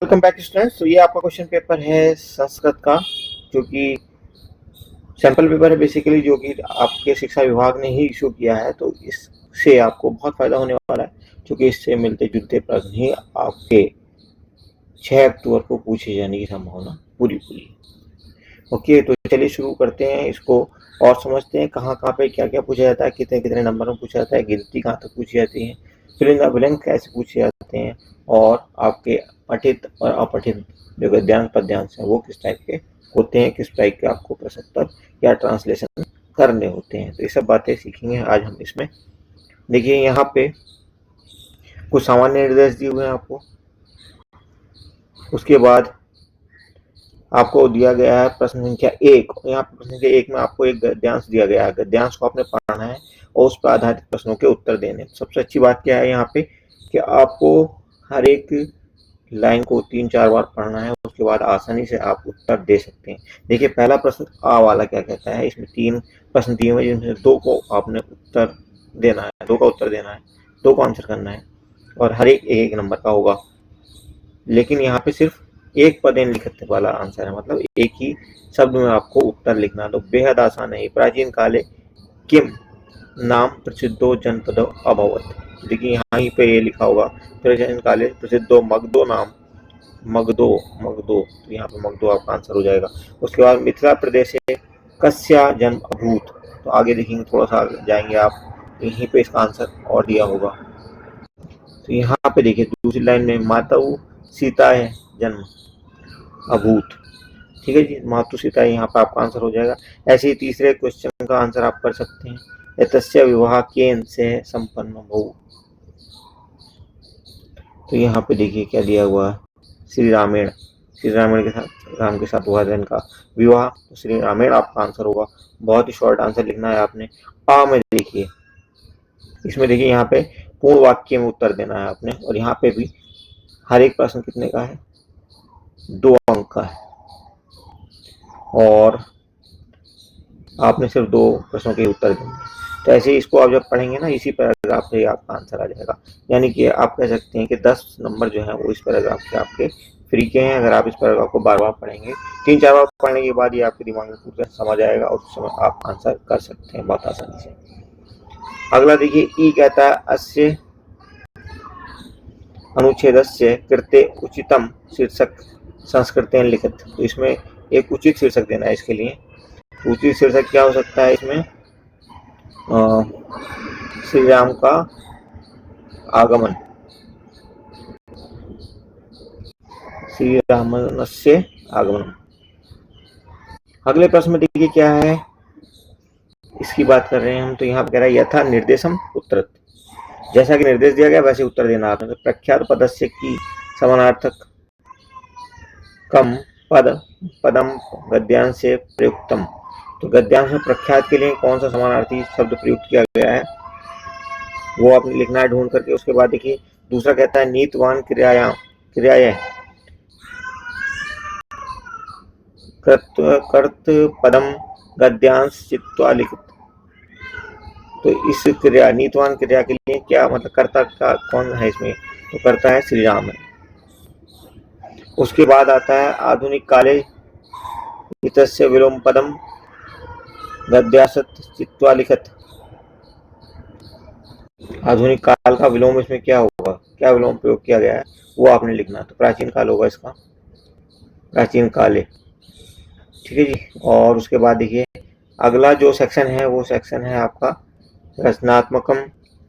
Welcome back students. तो ये आपका क्वेश्चन पेपर है संस्कृत का, जो कि सैंपल पेपर है बेसिकली, जो कि आपके शिक्षा विभाग ने ही इशू किया है। तो इससे आपको बहुत फायदा होने वाला है, क्योंकि इससे मिलते जुलते प्रश्न ही आपके 6 अक्टूबर को पूछे जाने की संभावना पूरी पूरी है। ओके, तो चलिए शुरू करते हैं इसको और समझते हैं कहाँ कहाँ पे क्या क्या पूछा जाता है, कितने कितने नंबर में पूछा जाता है, गिनती कहाँ तक पूछी जाती है, फिल इन द ब्लैंक कैसे पूछे जाते हैं, और आपके पठित और अपठित जो गद्यांश पद्यांश है वो किस टाइप के होते हैं, किस टाइप के आपको प्रश्न उत्तर या ट्रांसलेशन करने होते हैं। तो ये सब बातें सीखेंगे आज हम इसमें। देखिए यहाँ पे कुछ सामान्य निर्देश दिए हुए हैं आपको। उसके बाद आपको दिया गया है प्रश्न संख्या 1। यहाँ पे प्रश्न संख्या 1 में आपको एक गद्यांश दिया गया है। गद्यांश को आपने पढ़ना है और उस पर आधारित प्रश्नों के उत्तर देने। सबसे अच्छी बात क्या है यहाँ पे कि आपको हर एक लाइन को 3-4 बार पढ़ना है, उसके बाद आसानी से आप उत्तर दे सकते हैं। देखिए पहला प्रश्न आ वाला क्या कहता है। इसमें 3 प्रश्न दिए हुए, जिनमें 2 को आपने उत्तर देना है, 2 का उत्तर देना है, 2 को आंसर करना है, और हर एक एक नंबर का होगा। लेकिन यहाँ पे सिर्फ एक पदेन लिखित वाला आंसर है, मतलब एक ही शब्द में आपको उत्तर लिखना है। तो बेहद आसान है। प्राचीन काले किम नाम प्रसिद्धो जनपदो अभवत। देखिए यहाँ ही पे ये लिखा होगा, प्राचीन काले प्रसिद्धो मगधो नाम, मगधो मगधो, तो यहाँ पे मगधो आपका आंसर हो जाएगा। उसके बाद मिथिला प्रदेश से कस्या जन्म अभूत। तो आगे देखेंगे, थोड़ा सा आगे जाएंगे आप, यहीं पे इसका आंसर और दिया होगा। तो यहाँ पे देखिए दूसरी लाइन में माताऊ सीता है जन्म अभूत। ठीक है जी, मातु सीता यहाँ पर आपका आंसर हो जाएगा। ऐसे ही तीसरे क्वेश्चन का आंसर आप कर सकते हैं, एतस्य विवाह केन से संपन्न भू। तो यहाँ पे देखिए क्या दिया हुआ है, श्री रामेण, श्री रामेण के साथ, राम के साथ हुआ था इनका विवाह, तो श्री रामेण आपका आंसर होगा। बहुत ही शॉर्ट आंसर लिखना है आपने। आ में देखिए, इसमें देखिए यहाँ पे पूर्ण वाक्य में उत्तर देना है आपने, और यहाँ पे भी हर एक प्रश्न कितने का है, 2 अंक का है, और आपने सिर्फ 2 प्रश्नों के उत्तर देंगे। तो ऐसे ही इसको आप जब पढ़ेंगे ना, इसी पैराग्राफ से आपका आंसर आ जाएगा। यानी कि आप कह सकते हैं कि 10 नंबर जो है वो इस पैराग्राफ से आपके फ्री के हैं, अगर आप इस पैराग्राफ को बार बार पढ़ेंगे। 3-4 बार पढ़ने के बाद ये आपके दिमाग में पूरा समझ आएगा, और उस समय आप आंसर कर सकते हैं बहुत आसानी से। अगला देखिए, ई कहता है अस्य अनुच्छेदस्य कृते उचितम शीर्षक संस्कृतेन लिखित। तो इसमें एक उचित शीर्षक देना है इसके लिए। उचित शीर्षक क्या हो सकता है इसमें, श्री राम का आगमन, श्री रामस्य आगमन। अगले प्रश्न में देखिए क्या है, इसकी बात कर रहे हैं हम। तो यहाँ पर कह रहा है यथा निर्देशम उत्तरत, जैसा कि निर्देश दिया गया वैसे उत्तर देना आपने। तो प्रख्यात पदस्य की समानार्थक कम पद पदम गद्यांश से प्रयुक्तम। तो गद्यांश में प्रख्यात के लिए कौन सा समानार्थी शब्द प्रयुक्त किया गया है वो आपने लिखना है ढूंढ करके। उसके बाद देखिए दूसरा कहता है नीतवान क्रियाया कर्त पदम गद्यांश चित्वा लिखित। तो इस क्रिया नीतवान क्रिया के लिए क्या मतलब, कर्ता का कौन है इसमें, तो कर्ता है श्री राम है। उसके बाद आता है आधुनिक काले हितस्य विलोम पदम गद्यासत चित्वा लिखत। आधुनिक काल का विलोम इसमें क्या होगा, क्या विलोम प्रयोग किया गया है वो आपने लिखना। तो प्राचीन काल होगा इसका, प्राचीन काले। ठीक है जी। और उसके बाद देखिए अगला जो सेक्शन है वो सेक्शन है आपका रचनात्मकम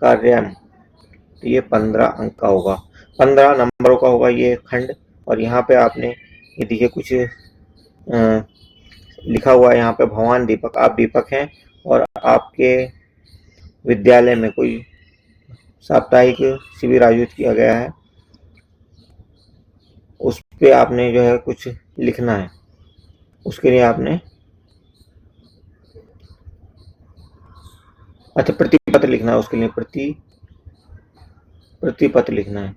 कार्यम। तो ये 15 अंक का होगा, 15 नंबरों का होगा ये खंड। और यहाँ पे आपने ये देखिए कुछ लिखा हुआ है यहाँ पे, भगवान दीपक, आप दीपक हैं और आपके विद्यालय में कोई साप्ताहिक शिविर आयोजित किया गया है, उस पे आपने जो है कुछ लिखना है। उसके लिए आपने अच्छा प्रतिपत्र लिखना है, उसके लिए प्रतिपत्र लिखना है,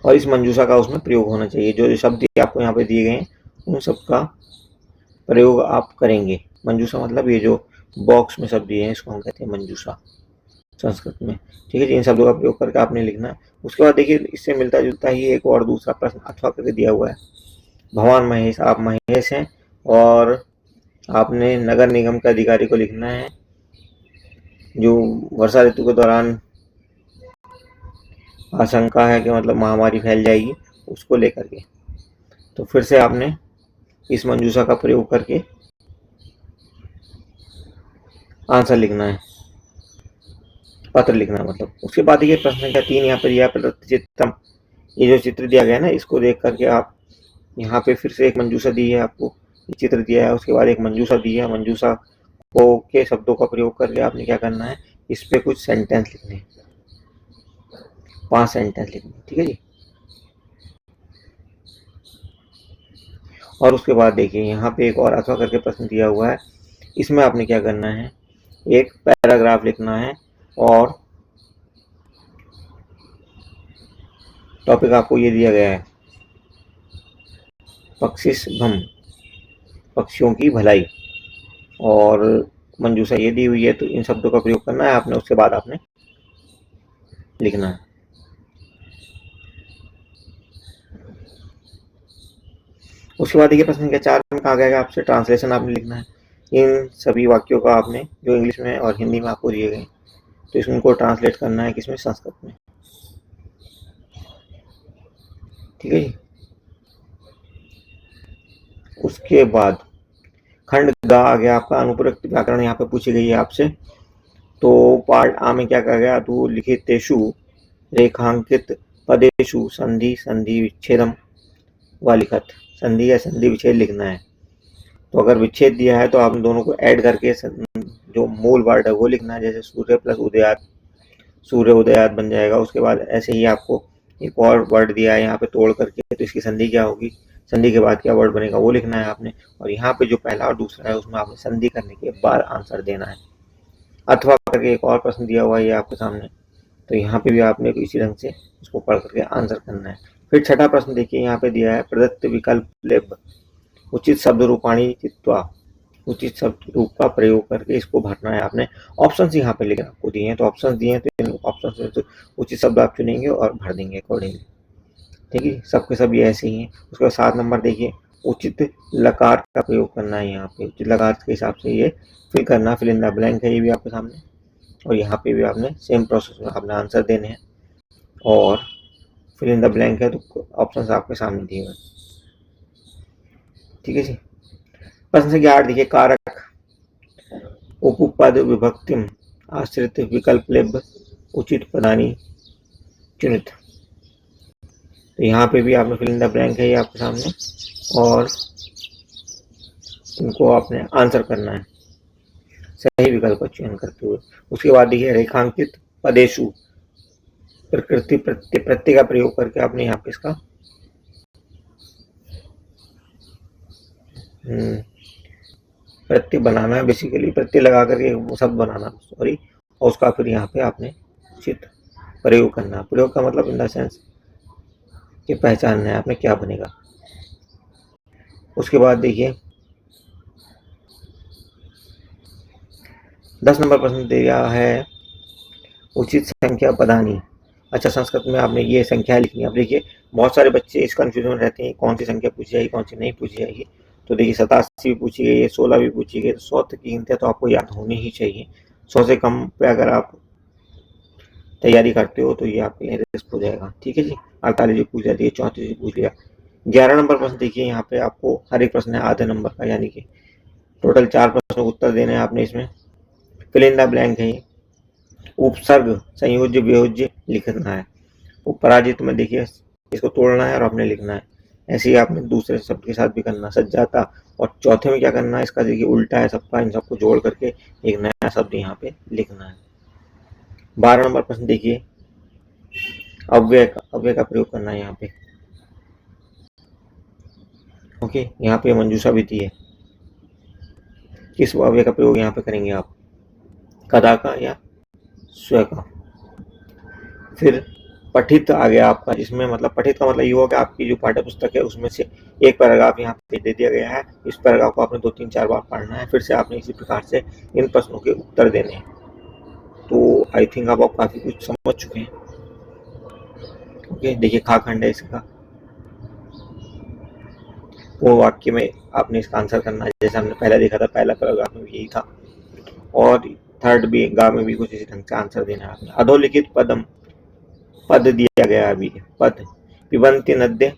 और इस मंजूषा का उसमें प्रयोग होना चाहिए। जो शब्द आपको यहाँ पे दिए गए हैं उन सब का प्रयोग आप करेंगे। मंजूषा मतलब ये जो बॉक्स में शब्द दिए हैं इसको हम कहते हैं मंजूषा। संस्कृत में। ठीक है जी, इन शब्दों का प्रयोग करके आपने लिखना है। उसके बाद देखिए इससे मिलता जुलता ही एक और दूसरा प्रश्न अथवा करके दिया हुआ है। भगवान महेश, आप महेश हैं और आपने नगर निगम के अधिकारी को लिखना है जो वर्षा ऋतु के दौरान आशंका है कि मतलब महामारी फैल जाएगी, उसको लेकर के। तो फिर से आपने इस मंजूषा का प्रयोग करके आंसर लिखना है, पत्र लिखना है मतलब। उसके बाद ये प्रश्न संख्या 3 यहाँ पे दिया है, प्रदत्त चित्रम। ये जो चित्र दिया गया है ना, इसको देख करके आप यहाँ पे फिर से एक मंजूषा दी है आपको, चित्र दिया है, उसके बाद एक मंजूषा दी है। मंजूषा को के शब्दों का प्रयोग करके आपने क्या करना है, इस पे कुछ सेंटेंस लिखने हैं, 5 सेंटेंस लिखने। ठीक है जी। और उसके बाद देखिए यहाँ पे एक और अथवा करके प्रश्न दिया हुआ है, इसमें आपने क्या करना है, एक पैराग्राफ लिखना है और टॉपिक आपको ये दिया गया है, पक्षिशभम, पक्षियों की भलाई, और मंजूषा ये दी हुई है, तो इन शब्दों का प्रयोग करना है आपने। उसके बाद आपने लिखना है। उसके बाद देखिए प्रश्न संख्या 4 में कहा गया है आपसे ट्रांसलेशन आपने लिखना है। इन सभी वाक्यों का आपने जो इंग्लिश में और हिंदी में आपको दिए गए, तो इसको ट्रांसलेट करना है किसमें, संस्कृत में। ठीक है जी। उसके बाद खंड ग आ गया आपका, अनुपयुक्त व्याकरण यहाँ पे पूछी गई है आपसे। तो पार्ट आ में क्या कहा गया, तो लिखितेषु रेखांकित पदेषु संधि संधि विच्छेदम व लिखत। संधि या संधि विच्छेद लिखना है। तो अगर विच्छेद दिया है तो आप दोनों को ऐड करके जो मूल वर्ड है वो लिखना है, जैसे सूर्य प्लस उदयात, सूर्य उदयात बन जाएगा। उसके बाद ऐसे ही आपको एक और वर्ड दिया है यहाँ पे तोड़ करके, तो इसकी संधि क्या होगी, संधि के बाद क्या वर्ड बनेगा वो लिखना है आपने। और यहाँ पे जो पहला और दूसरा है उसमें आपने संधि करने के बाद आंसर देना है। अथवा करके एक और प्रश्न दिया हुआ है ये आपके सामने, तो यहाँ पे भी आपने इसी ढंग से उसको पढ़ करके आंसर करना है। फिर छठा प्रश्न देखिए यहाँ पे दिया है, प्रदत्त विकल्प लेब उचित शब्द रूपाणी चित्वा, उचित शब्द रूप का प्रयोग करके इसको भरना है आपने। ऑप्शन यहाँ पे लेकर आपको दिए हैं, तो ऑप्शन दिए हैं तो इन ऑप्शन से तो उचित शब्द आप चुनेंगे और भर देंगे अकॉर्डिंगली। ठीक है, सबके सब ये ऐसे ही हैं। उसके बाद 7 नंबर देखिए, उचित लकार का प्रयोग करना है यहाँ पे। उचित लकार के हिसाब से ये फिल करना, फिल इन द ब्लैंक है ये भी आपके सामने, और यहाँ पे भी आपने सेम प्रोसेस में आपने आंसर देने हैं। और फिल इन द ब्लैंक है तो ऑप्शन आपके सामने दिए हुए। ठीक है जी। प्रश्न संख्या 8 देखिए, कारक उपपद विभक्तिम आश्रित विकल्प लेब उचित पदानी चुनित। तो यहाँ पे भी आपने फिल इन द ब्लैंक है ये आपके सामने, और इनको आपने आंसर करना है सही विकल्प का चयन करते हुए। उसके बाद देखिए, रेखांकित पदेशु प्रकृति प्रत्यय का प्रयोग करके आपने यहाँ पे इसका प्रत्यय बनाना है, बेसिकली प्रत्यय लगा करके शब्द बनाना, सॉरी, और उसका फिर यहाँ पे आपने उचित प्रयोग करना। प्रयोग का मतलब इन द सेंस कि पहचानना है आपने क्या बनेगा। उसके बाद देखिए 10 नंबर प्रश्न दिया है, उचित संख्या पदानी। अच्छा, संस्कृत में आपने ये संख्या लिखनी है। अब देखिए बहुत सारे बच्चे इस कंफ्यूजन में रहते हैं कौन सी संख्या पूछी जाएगी कौन सी नहीं पूछी जाएगी। तो देखिए 87 भी पूछी गई है, 16 भी पूछी गई, तो 100 तक की गिनतियाँ तो आपको याद होनी ही चाहिए। 100 से कम पे अगर आप तैयारी करते हो तो ये आपके लिए रिस्क हो जाएगा। ठीक है जी। 48 भी पूछ जाती है, 34 भी पूछ लिया। 11 नंबर प्रश्न देखिए, यहाँ पे आपको हर एक प्रश्न है आधे नंबर का, यानी कि टोटल 4 प्रश्नों को उत्तर देने हैं आपने। इसमें फिल इन द ब्लैंक है, उपसर्ग संयोज्य वियोज्य लिखना है। पराजित में देखिए इसको तोड़ना है और आपने लिखना है। ऐसे ही आपने दूसरे शब्द के साथ भी करना, सज जाता। और चौथे में क्या करना है, इसका देखिए उल्टा है सबका, इन सबको जोड़ करके एक नया शब्द यहाँ पे लिखना है। 12 नंबर प्रश्न देखिए, अव्यय का प्रयोग करना है यहाँ पे। ओके, यहाँ पे मंजूषा भी दी है, किस अव्यय का प्रयोग यहाँ पे करेंगे आप, कदा का या स्व का। फिर पठित आ गया आपका, जिसमें मतलब पठित का मतलब ये होगा कि आपकी जो पाठ्य पुस्तक है उसमें से एक पैराग्राफ यहाँ पे दे दिया गया है। इस पैराग्राफ को आपने 2-3-4 बार पढ़ना है, फिर से आपने इसी प्रकार से इन प्रश्नों के उत्तर देने हैं। तो आई थिंक आप काफी कुछ समझ चुके हैं। ओके, देखिए खा खंड है इसका। पूर्ण वाक्य में आपने इसका आंसर करना है, जैसे हमने पहले देखा था, पहला पैराग्राफ में यही था, और थर्ड भी गा में भी कुछ इसी ढंग से आंसर देना है आपने। अधोलिखित पदम, पद दिया गया अभी, पद पिबन्ति नद्य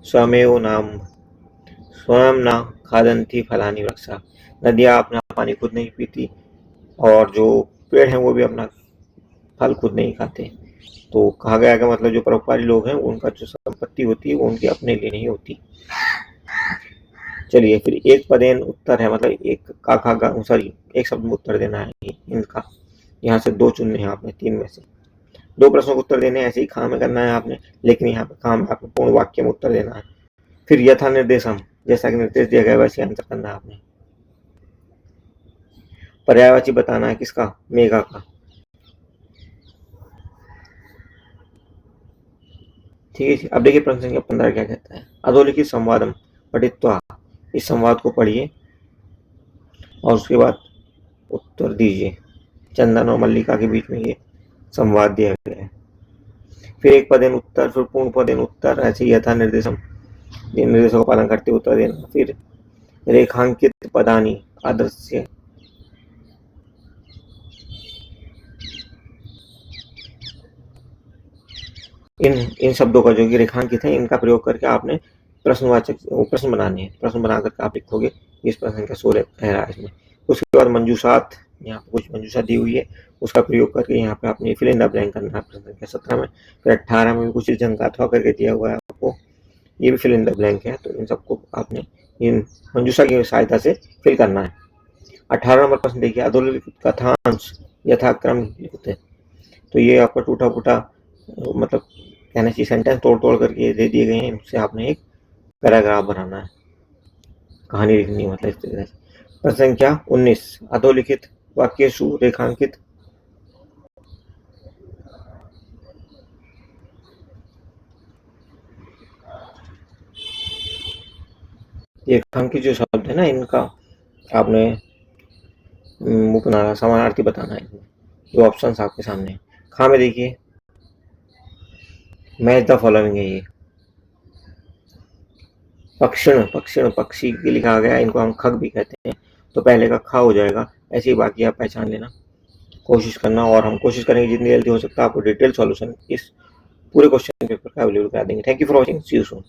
स्वमेव नाम, स्वयं न खादन्ति फलानि वृक्षा। नदियां अपना पानी खुद नहीं पीती, और जो पेड़ हैं वो भी अपना फल खुद नहीं खाते। तो कहा गया का मतलब जो परोपकारी लोग हैं उनका जो संपत्ति होती है वो उनके अपने लिए नहीं होती। चलिए फिर एक पदेन उत्तर है, मतलब एक का सॉरी एक शब्द में उत्तर देना है इनका। यहाँ से 2 चुनने हैं आपने 3 में से। 2 प्रश्नों का उत्तर देने हैं, ऐसे ही खा में करना है आपने, लेकिन यहाँ पे खा में आपको पूर्ण वाक्य में उत्तर देना है। फिर यथा निर्देशम, जैसा कि निर्देश दिया गया वैसे आंसर करना है आपने। पर्यायवाची बताना है किसका, मेघा का। ठीक है, अब देखिए प्रश्न संख्या 15 क्या कहता है। अधोलिखित संवादम पठित्वा, इस संवाद को पढ़िए और उसके बाद उत्तर दीजिए। चंदन और मल्लिका के बीच में ये संवाद दिया गया है। फिर एक पदेन उत्तर, फिर पूर्ण पदेन उत्तर, ऐसे यथा निर्देशम, निर्देशों का पालन करते उत्तर देना। फिर रेखांकित पदानी आदर्श, इन शब्दों का जो कि रेखांकित है इनका प्रयोग करके आपने प्रश्नवाचक प्रश्न बनाने हैं। प्रश्न बना करके आप लिखोगे इस प्रश्न का 16 कह रहा है इसमें। उसके बाद मंजूषात, यहाँ पे कुछ मंजूषा दी हुई है, उसका प्रयोग करके यहाँ पे आपने फिल इन द ब्लैंक करना है प्रश्न संख्या 17 में। फिर 18 में भी कुछ इस ढंग का अथवा करके दिया हुआ है आपको, ये भी फिल इन द ब्लैंक है। तो इन सबको आपने इन मंजूषा की सहायता से फिल करना है। 18 नंबर प्रश्न देखिए, अधोलिखित कथांश यथाक्रम लिखते हैं। तो ये आपका टूटा फूटा मतलब कहना चाहिए सेंटेंस तोड़ तोड़ करके दे दिए गए हैं, इनसे आपने एक पैराग्राफ बनाना है, कहानी लिखनी है, मतलब इस तरह से। प्रश्न संख्या 19, अधोलिखित वाक्येषु रेखांकित रेखांकित जो शब्द है ना, इनका आपने मुंह बनाना, समानार्थी बताना है। जो ऑप्शन आपके सामने है। खा में देखिए मैच द फॉलोइंग है ये। पक्षिण, पक्षिण पक्षी के लिखा गया, इनको हम खग भी कहते हैं, तो पहले का खा हो जाएगा। ऐसे ही बाकी आप पहचान लेना, कोशिश करना, और हम कोशिश करेंगे जितनी जल्दी हो सकता है आपको डिटेल सॉल्यूशन इस पूरे क्वेश्चन पेपर का अवेलेबल करा देंगे। Thank you for watching, see you soon.